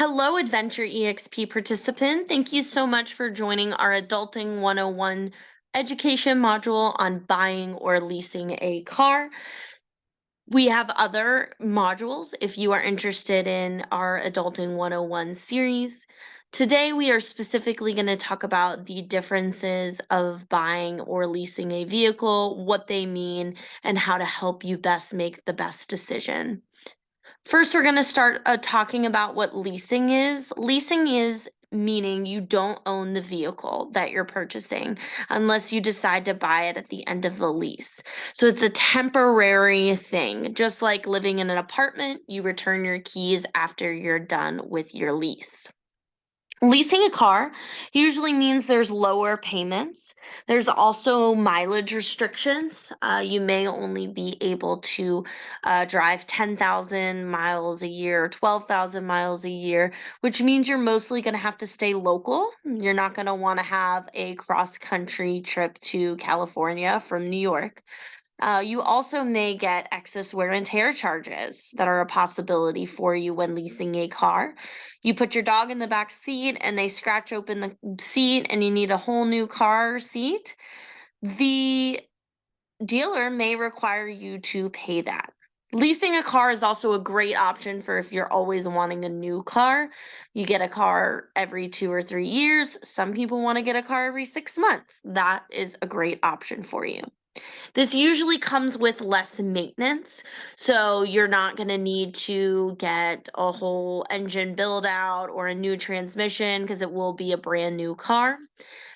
Hello, Adventure EXP participant. Thank you so much for joining our Adulting 101 education module on buying or leasing a car. We have other modules if you are interested in our Adulting 101 series. Today, we are specifically going to talk about the differences of buying or leasing a vehicle, what they mean, and how to help you best make the best decision. First, we're going to start talking about what leasing is. Leasing is meaning you don't own the vehicle that you're purchasing unless you decide to buy it at the end of the lease. So it's a temporary thing. Just like living in an apartment, you return your keys after you're done with your lease. Leasing a car usually means there's lower payments. There's also mileage restrictions. You may only be able to drive 10,000 miles a year, 12,000 miles a year, which means you're mostly going to have to stay local. You're not going to want to have a cross country trip to California from New York. You also may get excess wear and tear charges that are a possibility for you when leasing a car. You put your dog in the back seat and they scratch open the seat and you need a whole new car seat. The dealer may require you to pay that. Leasing a car is also a great option for if you're always wanting a new car. You get a car every 2 or 3 years. Some people want to get a car every 6 months. That is a great option for you. This usually comes with less maintenance, so you're not going to need to get a whole engine build out or a new transmission because it will be a brand new car.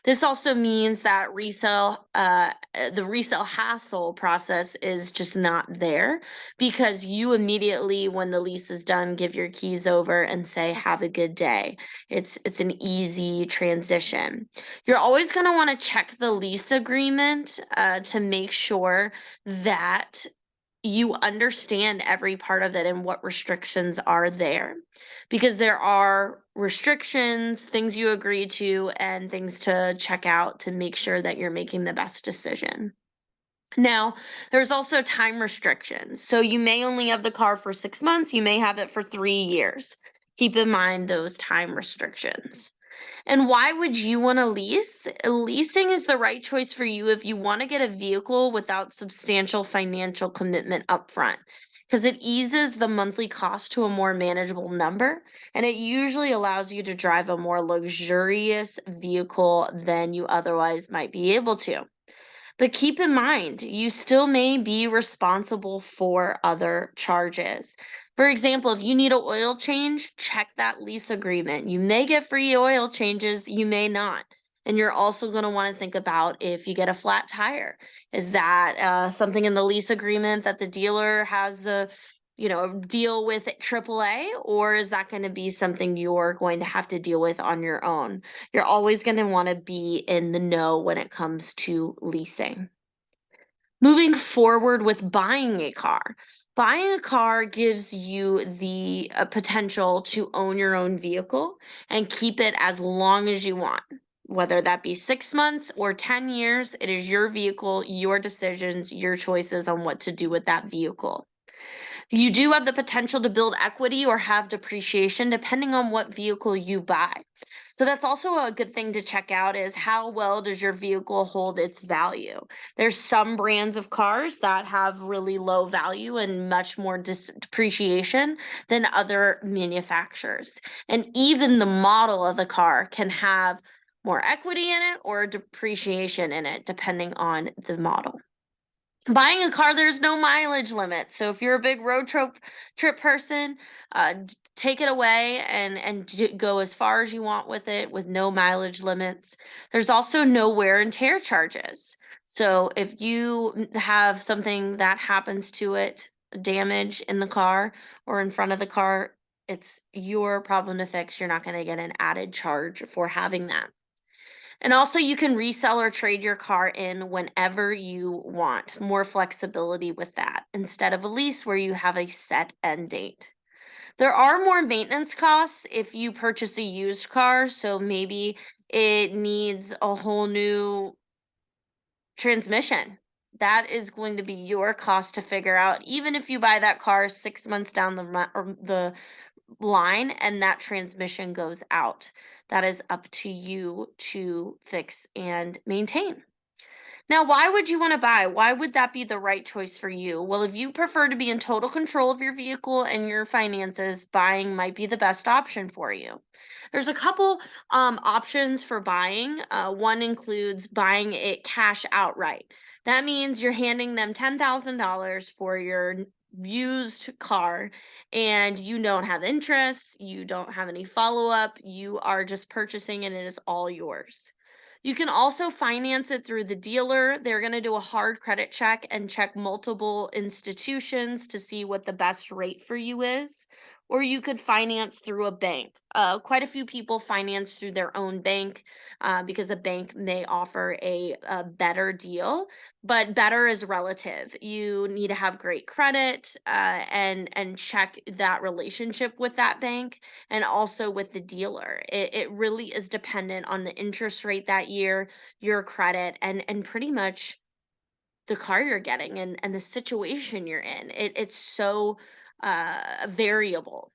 This also means that the resale hassle process is just not there because you immediately, when the lease is done, give your keys over and say, "Have a good day." It's an easy transition. You're always going to want to check the lease agreement to make sure that you understand every part of it and what restrictions are there because there are restrictions, things you agree to, and things to check out to make sure that you're making the best decision. Now, there's also time restrictions. So you may only have the car for 6 months, you may have it for 3 years. Keep in mind those time restrictions. And why would you want to lease? Leasing is the right choice for you if you want to get a vehicle without substantial financial commitment upfront, because it eases the monthly cost to a more manageable number, and it usually allows you to drive a more luxurious vehicle than you otherwise might be able to. But keep in mind, you still may be responsible for other charges. For example, if you need an oil change, check that lease agreement. You may get free oil changes, you may not. And you're also going to want to think about if you get a flat tire. Is that something in the lease agreement that the dealer has a deal with AAA, or is that going to be something you're going to have to deal with on your own? You're always going to want to be in the know when it comes to leasing. Moving forward with buying a car. Buying a car gives you the potential to own your own vehicle and keep it as long as you want. Whether that be 6 months or 10 years, it is your vehicle, your decisions, your choices on what to do with that vehicle. You do have the potential to build equity or have depreciation depending on what vehicle you buy. So that's also a good thing to check out is how well does your vehicle hold its value? There's some brands of cars that have really low value and much more depreciation than other manufacturers. And even the model of the car can have more equity in it or depreciation in it depending on the model. Buying a car, there's no mileage limit. So if you're a big road trip person, take it away and go as far as you want with it with no mileage limits. There's also no wear and tear charges. So if you have something that happens to it, damage in the car or in front of the car, it's your problem to fix. You're not going to get an added charge for having that. And also, you can resell or trade your car in whenever you want. More flexibility with that instead of a lease where you have a set end date. There are more maintenance costs if you purchase a used car. So maybe it needs a whole new transmission. That is going to be your cost to figure out, even if you buy that car 6 months down the line and that transmission goes out. That is up to you to fix and maintain. Now, why would you want to buy? Why would that be the right choice for you? Well, if you prefer to be in total control of your vehicle and your finances, buying might be the best option for you. There's a couple options for buying. One includes buying it cash outright. That means you're handing them $10,000 for your used car, and you don't have interest, you don't have any follow up, you are just purchasing and it is all yours. You can also finance it through the dealer. They're going to do a hard credit check and check multiple institutions to see what the best rate for you is. Or you could finance through a bank. Quite a few people finance through their own bank because a bank may offer a better deal, but better is relative. You need to have great credit and check that relationship with that bank and also with the dealer. It really is dependent on the interest rate that year, your credit, and pretty much the car you're getting and the situation you're in. It's so variable.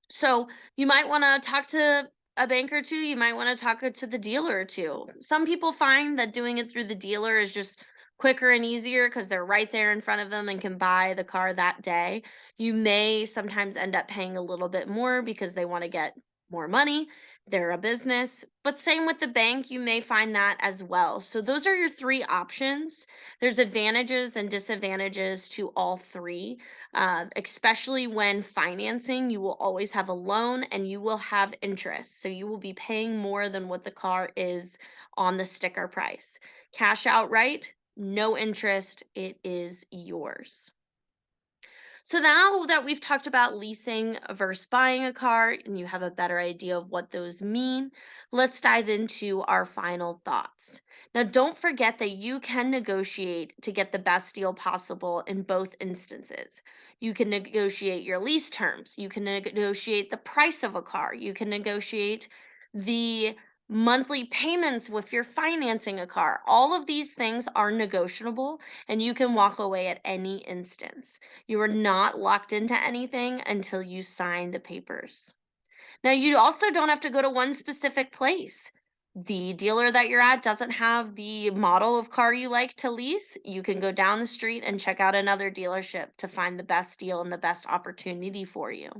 So you might want to talk to a bank or two. You might want to talk to the dealer or two. Some people find that doing it through the dealer is just quicker and easier because they're right there in front of them and can buy the car that day. You may sometimes end up paying a little bit more because they want to get more money. They're a business. But same with the bank, you may find that as well. So those are your three options. There's advantages and disadvantages to all three, especially when financing. You will always have a loan and you will have interest. So you will be paying more than what the car is on the sticker price. Cash outright, no interest, it is yours. So now that we've talked about leasing versus buying a car and you have a better idea of what those mean, let's dive into our final thoughts. Now, don't forget that you can negotiate to get the best deal possible in both instances. You can negotiate your lease terms, you can negotiate the price of a car, you can negotiate the monthly payments if you're financing a car. All of these things are negotiable and you can walk away at any instance. You are not locked into anything until you sign the papers. Now, you also don't have to go to one specific place. The dealer that you're at doesn't have the model of car you like to lease. You can go down the street and check out another dealership to find the best deal and the best opportunity for you.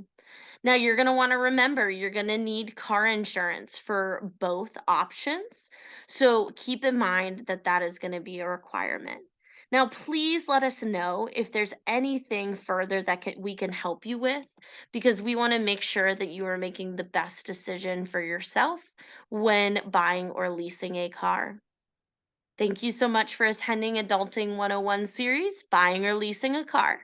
Now, you're going to want to remember you're going to need car insurance for both options. So keep in mind that that is going to be a requirement. Now, please let us know if there's anything further that we can help you with, because we want to make sure that you are making the best decision for yourself when buying or leasing a car. Thank you so much for attending Adulting 101 series, Buying or Leasing a Car.